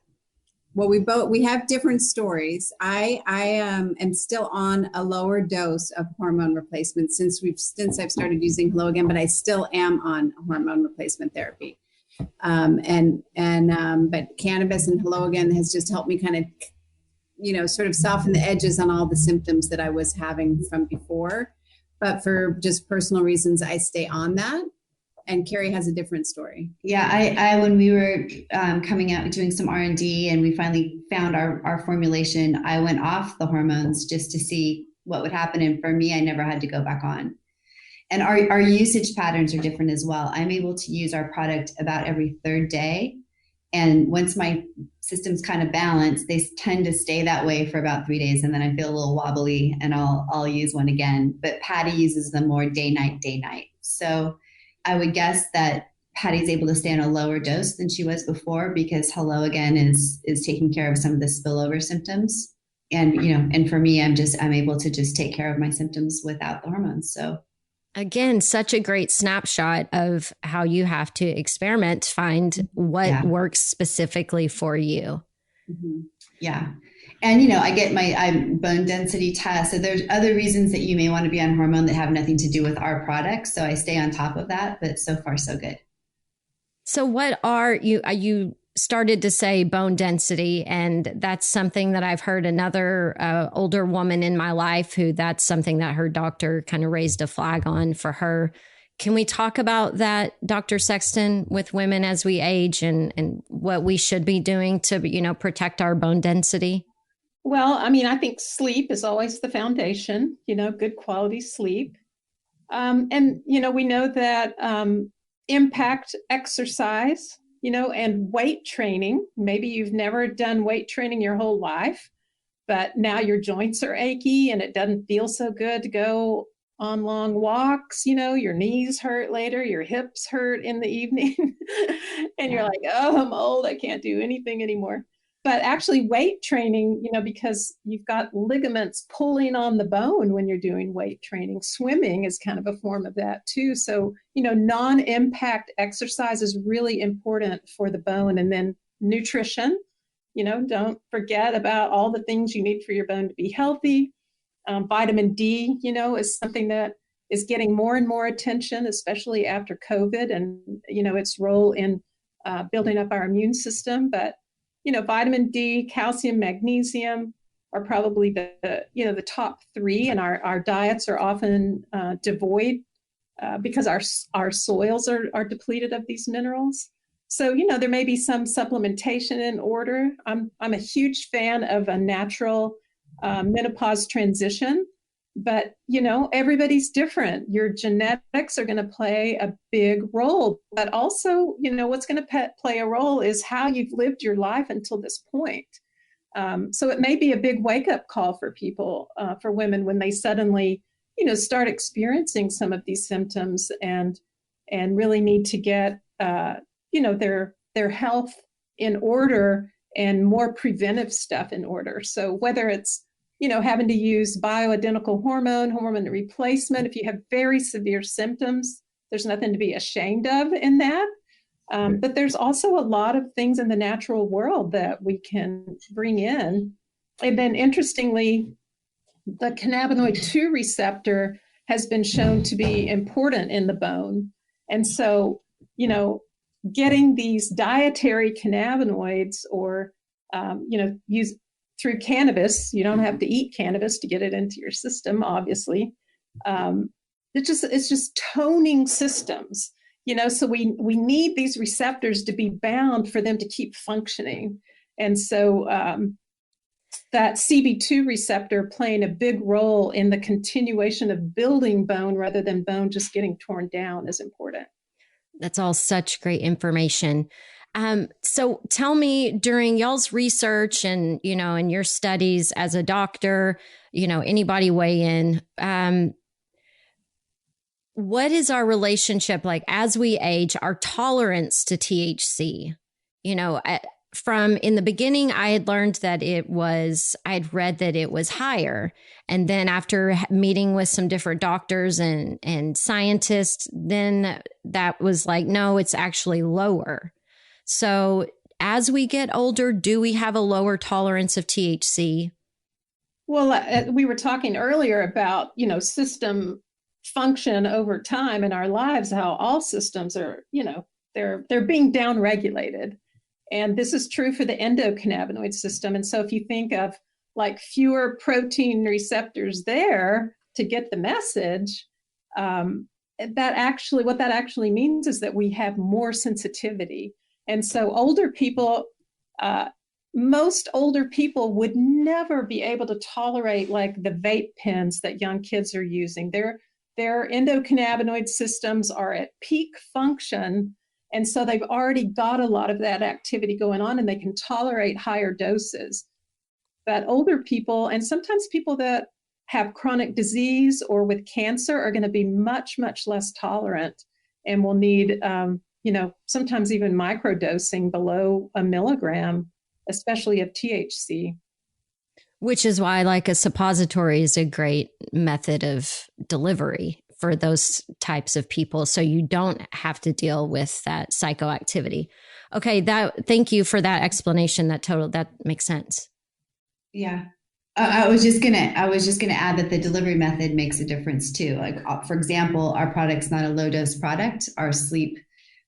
Well, we have different stories. I am still on a lower dose of hormone replacement since I've started using Hello Again, but I still am on hormone replacement therapy. But cannabis and Hello Again has just helped me kind of, sort of soften the edges on all the symptoms that I was having from before. But for just personal reasons, I stay on that. And Carrie has a different story. Yeah, I when we were coming out doing some R&D and we finally found our formulation, I went off the hormones just to see what would happen. And for me, I never had to go back on. And our usage patterns are different as well. I'm able to use our product about every third day. And once my system's kind of balanced, they tend to stay that way for about 3 days. And then I feel a little wobbly and I'll use one again. But Patty uses them more day, night. So I would guess that Patty's able to stay on a lower dose than she was before because Hello Again is taking care of some of the spillover symptoms. And, and for me, I'm able to just take care of my symptoms without the hormones. So again, such a great snapshot of how you have to experiment to find what works specifically for you. Mm-hmm. Yeah. And, you know, I get my bone density test. So there's other reasons that you may want to be on hormone that have nothing to do with our products. So I stay on top of that, but so far so good. So what are you started to say bone density, and that's something that I've heard another older woman in my life who that's something that her doctor kind of raised a flag on for her. Can we talk about that, Dr. Sexton, with women as we age and what we should be doing to, you know, protect our bone density? Well, I mean, I think sleep is always the foundation, you know, good quality sleep. And, you know, we know that impact exercise, you know, and weight training. Maybe you've never done weight training your whole life, but now your joints are achy and it doesn't feel so good to go on long walks. You know, your knees hurt later, your hips hurt in the evening, and you're like, oh, I'm old, I can't do anything anymore. But actually weight training, you know, because you've got ligaments pulling on the bone when you're doing weight training. Swimming is kind of a form of that too. So, you know, non-impact exercise is really important for the bone. And then nutrition, you know, don't forget about all the things you need for your bone to be healthy. Vitamin D, you know, is something that is getting more and more attention, especially after COVID and, you know, its role in building up our immune system. But you know, vitamin D, calcium, magnesium are probably the top three, and our diets are often devoid because our soils are depleted of these minerals. So, you know, there may be some supplementation in order. I'm a huge fan of a natural menopause transition, but, you know, everybody's different. Your genetics are going to play a big role, but also, you know, what's going to play a role is how you've lived your life until this point. So it may be a big wake-up call for people, for women, when they suddenly, you know, start experiencing some of these symptoms and really need to get, you know, their health in order and more preventive stuff in order. So whether it's, you know, having to use bioidentical hormone replacement, if you have very severe symptoms, there's nothing to be ashamed of in that. But there's also a lot of things in the natural world that we can bring in. And then interestingly, the cannabinoid 2 receptor has been shown to be important in the bone. And so, you know, getting these dietary cannabinoids or, you know, use through cannabis, you don't have to eat cannabis to get it into your system, obviously. It's just toning systems, you know, so we need these receptors to be bound for them to keep functioning. And so that CB2 receptor playing a big role in the continuation of building bone rather than bone just getting torn down is important. That's all such great information. So tell me, during y'all's research and, you know, in your studies as a doctor, you know, anybody weigh in, what is our relationship like as we age, our tolerance to THC? You know, from in the beginning, I had learned that I had read that it was higher. And then after meeting with some different doctors and scientists, then that was like, no, it's actually lower. So as we get older, do we have a lower tolerance of THC? Well, we were talking earlier about, you know, system function over time in our lives, how all systems are, you know, they're being downregulated. And this is true for the endocannabinoid system. And so if you think of like fewer protein receptors there to get the message, what that actually means is that we have more sensitivity. And so older people, most older people would never be able to tolerate like the vape pens that young kids are using. Their endocannabinoid systems are at peak function. And so they've already got a lot of that activity going on and they can tolerate higher doses. But older people, and sometimes people that have chronic disease or with cancer, are going to be much, much less tolerant and will need, you know, sometimes even microdosing below 1 milligram, especially of THC. Which is why like a suppository is a great method of delivery for those types of people. So you don't have to deal with that psychoactivity. Okay. Thank you for that explanation. That makes sense. Yeah. I was just gonna add that the delivery method makes a difference too. Like, for example, our product's not a low dose product. Our sleep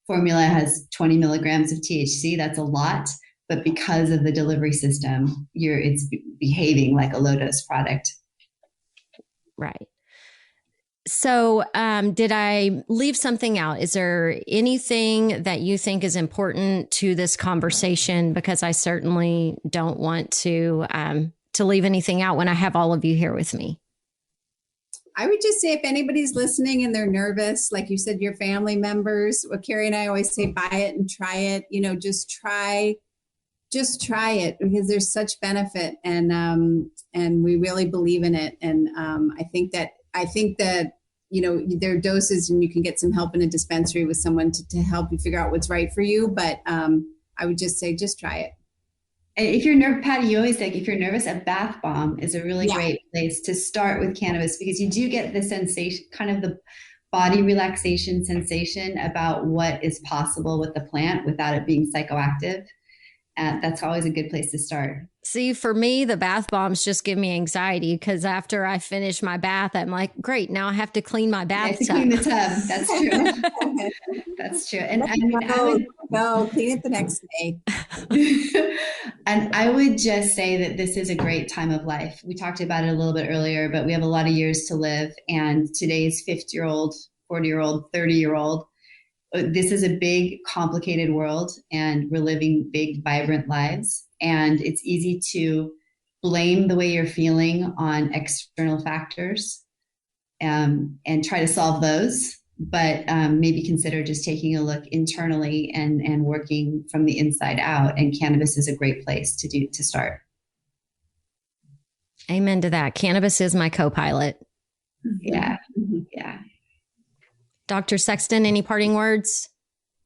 formula has 20 milligrams of THC. That's a lot, but because of the delivery system, it's behaving like a low dose product. Right. So, did I leave something out? Is there anything that you think is important to this conversation? Because I certainly don't want to leave anything out when I have all of you here with me. I would just say if anybody's listening and they're nervous, like you said, your family members, what Carrie and I always say, buy it and try it, just try it, because there's such benefit, and we really believe in it. And I think that there are doses and you can get some help in a dispensary with someone to help you figure out what's right for you. But I would just say, just try it. And if you're nervous, Patty, you always think if you're nervous, a bath bomb is a really great place to start with cannabis, because you do get the sensation, kind of the body relaxation sensation about what is possible with the plant without it being psychoactive. That's always a good place to start. See, for me, the bath bombs just give me anxiety, because after I finish my bath, I'm like, great, now I have to clean my bathtub. I have to clean the tub. That's true. That's true. And I would go clean it the next day. And I would just say that this is a great time of life. We talked about it a little bit earlier, but we have a lot of years to live. And today's 50-year-old, 40-year-old, 30-year-old, this is a big, complicated world, and we're living big, vibrant lives. And it's easy to blame the way you're feeling on external factors and try to solve those. But maybe consider just taking a look internally and working from the inside out. And cannabis is a great place to start. Amen to that. Cannabis is my co-pilot. Yeah. Yeah. Dr. Sexton, any parting words?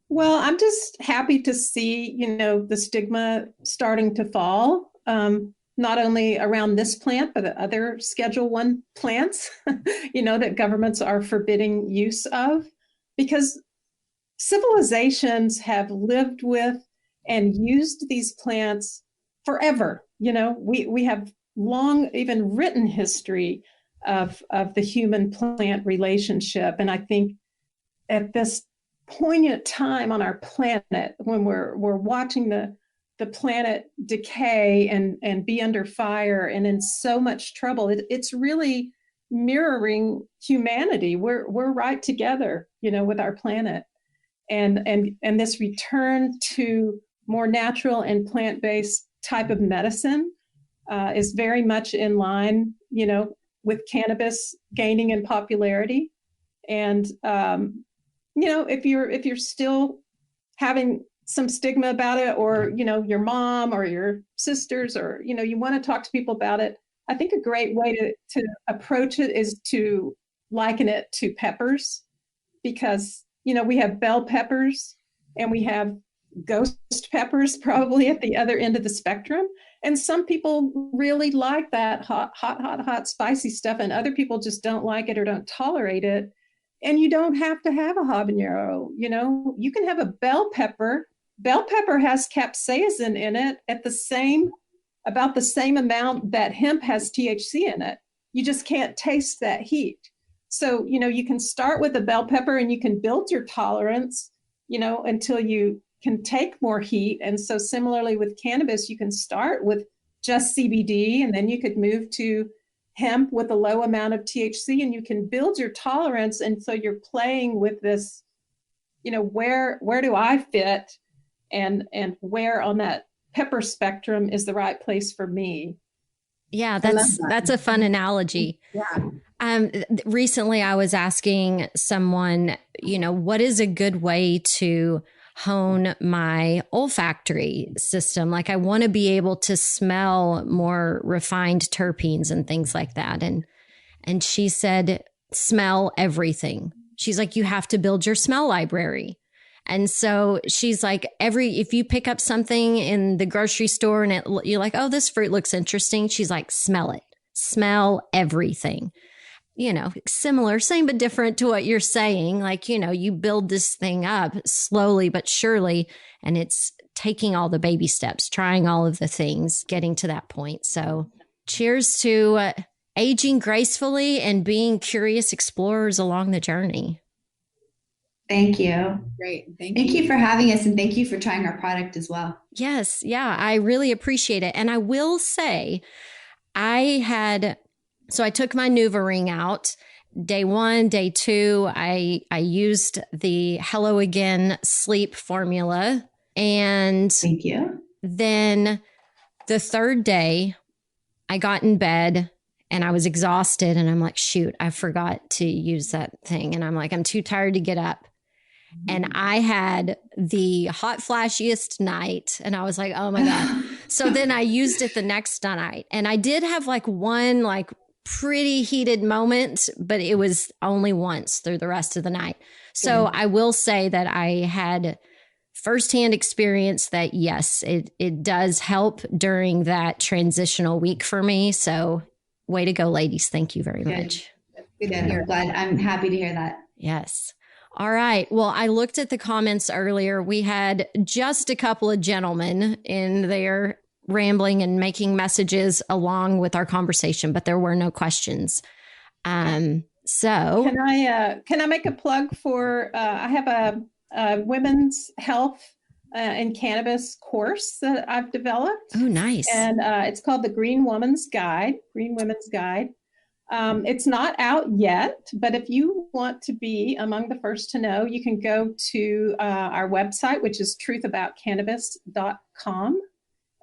Well, I'm just happy to see, the stigma starting to fall, not only around this plant, but the other Schedule I plants, that governments are forbidding use of, because civilizations have lived with and used these plants forever. We have long even written history of the human plant relationship. And I think at this poignant time on our planet, when we're watching the planet decay and be under fire and in so much trouble, it's really mirroring humanity. We're right together, with our planet, and this return to more natural and plant-based type of medicine is very much in line, with cannabis gaining in popularity. And if you're still having some stigma about it, or your mom or your sisters, or you want to talk to people about it, I think a great way to approach it is to liken it to peppers, because we have bell peppers and we have ghost peppers probably at the other end of the spectrum, and some people really like that hot spicy stuff, and other people just don't like it or don't tolerate it. And you don't have to have a habanero. You can have a bell pepper. Bell pepper has capsaicin in it at about the same amount that hemp has THC in it. You just can't taste that heat. So, you can start with a bell pepper and you can build your tolerance, until you can take more heat. And so similarly with cannabis, you can start with just CBD, and then you could move to hemp with a low amount of THC, and you can build your tolerance. And so you're playing with this, where do I fit, and where on that pepper spectrum is the right place for me. Yeah, that's a fun analogy. Yeah. Recently I was asking someone, what is a good way to hone my olfactory system? Like, I want to be able to smell more refined terpenes and things like that. And she said, smell everything. She's like, you have to build your smell library. And so she's like, if you pick up something in the grocery store and you're like, oh, this fruit looks interesting. She's like, smell it, smell everything. Similar, same, but different to what you're saying. Like, you build this thing up slowly but surely, and it's taking all the baby steps, trying all of the things, getting to that point. So cheers to aging gracefully and being curious explorers along the journey. Thank you. Great. Thank you for having us, and thank you for trying our product as well. Yes. Yeah, I really appreciate it. And I will say, I took my NuvaRing out. Day 1, day 2, I used the Hello Again sleep formula. And thank you. Then the 3rd day, I got in bed and I was exhausted. And I'm like, shoot, I forgot to use that thing. And I'm like, I'm too tired to get up. And I had the hot flashiest night. And I was like, oh my God. So then I used it the next night. And I did have like one pretty heated moment, but it was only once through the rest of the night. So I will say that I had firsthand experience that, yes, it does help during that transitional week for me. So way to go, ladies. Thank you very much. Good. I'm glad. I'm happy to hear that. Yes. All right. Well, I looked at the comments earlier. We had just a couple of gentlemen in there rambling and making messages along with our conversation, but there were no questions. So can I make a plug for, I have a women's health and cannabis course that I've developed. Oh, nice. And it's called the Green Women's Guide. It's not out yet, but if you want to be among the first to know, you can go to our website, which is truthaboutcannabis.com,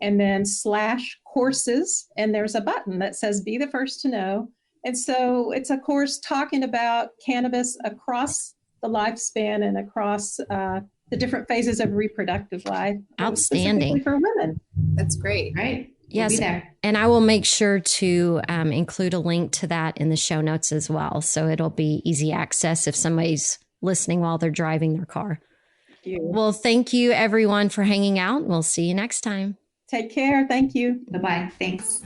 and then /courses. And there's a button that says be the first to know. And so it's a course talking about cannabis across the lifespan and across the different phases of reproductive life. Outstanding. For women. That's great. Right. Yes. We'll be there. And I will make sure to include a link to that in the show notes as well. So it'll be easy access if somebody's listening while they're driving their car. Thank you. Well, thank you everyone for hanging out. We'll see you next time. Take care. Thank you. Bye-bye. Thanks.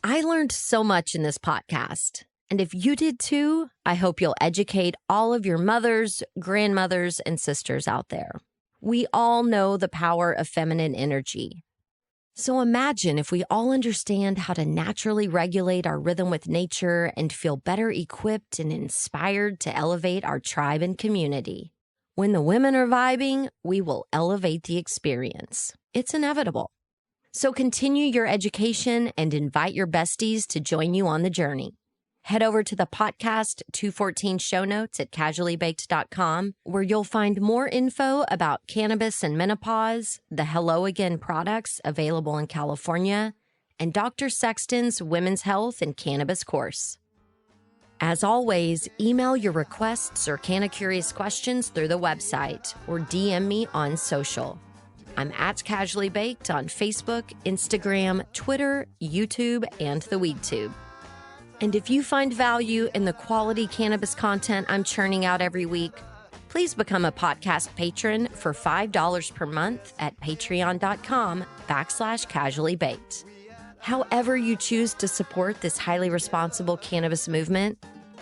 I learned so much in this podcast. And if you did too, I hope you'll educate all of your mothers, grandmothers, and sisters out there. We all know the power of feminine energy. So imagine if we all understand how to naturally regulate our rhythm with nature and feel better equipped and inspired to elevate our tribe and community. When the women are vibing, we will elevate the experience. It's inevitable. So continue your education and invite your besties to join you on the journey. Head over to the Potcast 214 show notes at casuallybaked.com, where you'll find more info about cannabis and menopause, the Hello Again products available in California, and Dr. Sexton's Women's Health and Cannabis course. As always, email your requests or Canna Curious questions through the website or DM me on social. I'm at Casually Baked on Facebook, Instagram, Twitter, YouTube, and the WeedTube. And if you find value in the quality cannabis content I'm churning out every week, please become a podcast patron for $5 per month at patreon.com/casuallybaked. However you choose to support this highly responsible cannabis movement,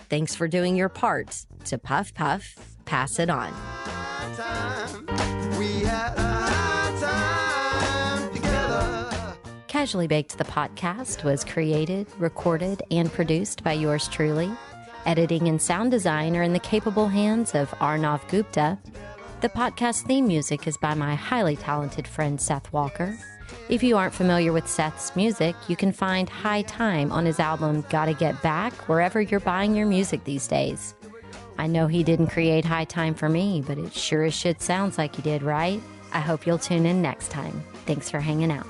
thanks for doing your part to puff, puff, pass it on. Casually Baked, the podcast, was created, recorded, and produced by yours truly. Editing and sound design are in the capable hands of Arnav Gupta. The podcast theme music is by my highly talented friend Seth Walker. If you aren't familiar with Seth's music, you can find High Time on his album Gotta Get Back wherever you're buying your music these days. I know he didn't create High Time for me, but it sure as shit sounds like he did, right? I hope you'll tune in next time. Thanks for hanging out.